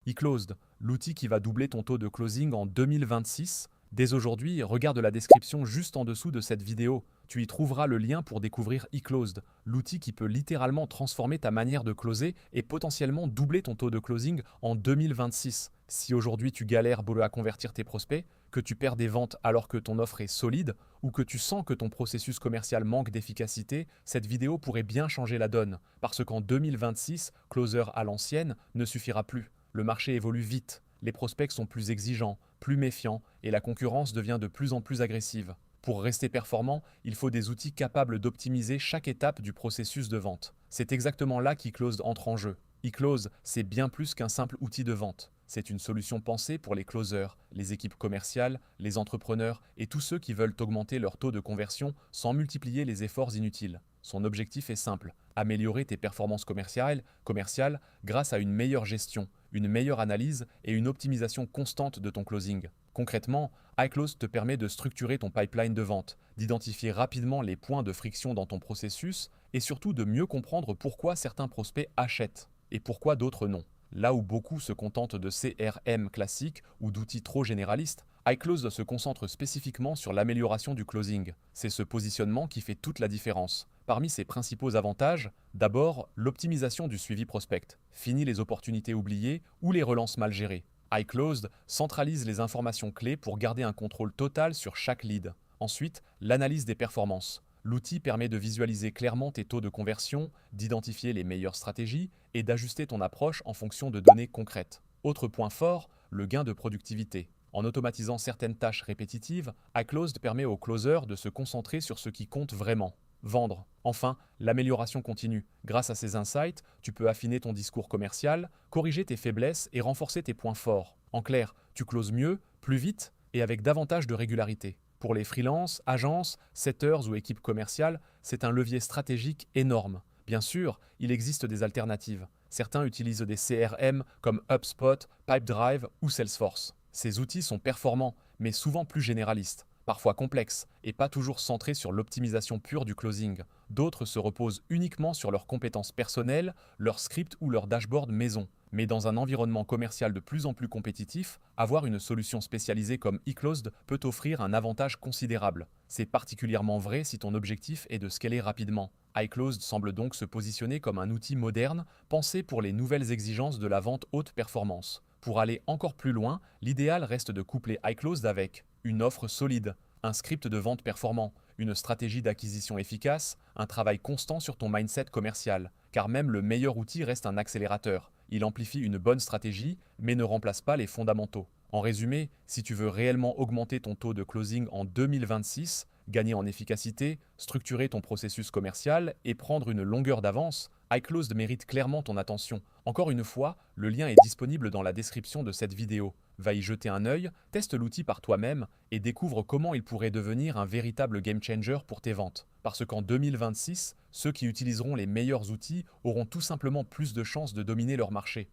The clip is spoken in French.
eClosed, l'outil qui va doubler ton taux de closing en 2026. Dès aujourd'hui, regarde la description juste en dessous de cette vidéo. Tu y trouveras le lien pour découvrir eClosed, l'outil qui peut littéralement transformer ta manière de closer et potentiellement doubler ton taux de closing en 2026. Si aujourd'hui tu galères à convertir tes prospects, que tu perds des ventes alors que ton offre est solide, ou que tu sens que ton processus commercial manque d'efficacité, cette vidéo pourrait bien changer la donne, parce qu'en 2026, closer à l'ancienne ne suffira plus. Le marché évolue vite, les prospects sont plus exigeants, plus méfiants, et la concurrence devient de plus en plus agressive. Pour rester performant, il faut des outils capables d'optimiser chaque étape du processus de vente. C'est exactement là qu'eClosed entre en jeu. eClose, c'est bien plus qu'un simple outil de vente. C'est une solution pensée pour les closers, les équipes commerciales, les entrepreneurs et tous ceux qui veulent augmenter leur taux de conversion sans multiplier les efforts inutiles. Son objectif est simple, améliorer tes performances commerciales grâce à une meilleure gestion, une meilleure analyse et une optimisation constante de ton closing. Concrètement, iClose te permet de structurer ton pipeline de vente, d'identifier rapidement les points de friction dans ton processus et surtout de mieux comprendre pourquoi certains prospects achètent et pourquoi d'autres non. Là où beaucoup se contentent de CRM classiques ou d'outils trop généralistes, iClose se concentre spécifiquement sur l'amélioration du closing. C'est ce positionnement qui fait toute la différence. Parmi ses principaux avantages, d'abord, l'optimisation du suivi prospect. Fini les opportunités oubliées ou les relances mal gérées. iClosed centralise les informations clés pour garder un contrôle total sur chaque lead. Ensuite, l'analyse des performances. L'outil permet de visualiser clairement tes taux de conversion, d'identifier les meilleures stratégies et d'ajuster ton approche en fonction de données concrètes. Autre point fort, le gain de productivité. En automatisant certaines tâches répétitives, iClosed permet aux closers de se concentrer sur ce qui compte vraiment. Vendre. Enfin, l'amélioration continue. Grâce à ces insights, tu peux affiner ton discours commercial, corriger tes faiblesses et renforcer tes points forts. En clair, tu closes mieux, plus vite et avec davantage de régularité. Pour les freelances, agences, setters ou équipes commerciales, c'est un levier stratégique énorme. Bien sûr, il existe des alternatives. Certains utilisent des CRM comme HubSpot, Pipedrive ou Salesforce. Ces outils sont performants, mais souvent plus généralistes, parfois complexes, et pas toujours centrés sur l'optimisation pure du closing. D'autres se reposent uniquement sur leurs compétences personnelles, leurs scripts ou leurs dashboards maison. Mais dans un environnement commercial de plus en plus compétitif, avoir une solution spécialisée comme eClosed peut offrir un avantage considérable. C'est particulièrement vrai si ton objectif est de scaler rapidement. iClosed semble donc se positionner comme un outil moderne, pensé pour les nouvelles exigences de la vente haute performance. Pour aller encore plus loin, l'idéal reste de coupler iClosed avec une offre solide, un script de vente performant, une stratégie d'acquisition efficace, un travail constant sur ton mindset commercial, car même le meilleur outil reste un accélérateur. Il amplifie une bonne stratégie, mais ne remplace pas les fondamentaux. En résumé, si tu veux réellement augmenter ton taux de closing en 2026, gagner en efficacité, structurer ton processus commercial et prendre une longueur d'avance, iClosed mérite clairement ton attention. Encore une fois, le lien est disponible dans la description de cette vidéo. Va y jeter un œil, teste l'outil par toi-même et découvre comment il pourrait devenir un véritable game changer pour tes ventes. Parce qu'en 2026, ceux qui utiliseront les meilleurs outils auront tout simplement plus de chances de dominer leur marché.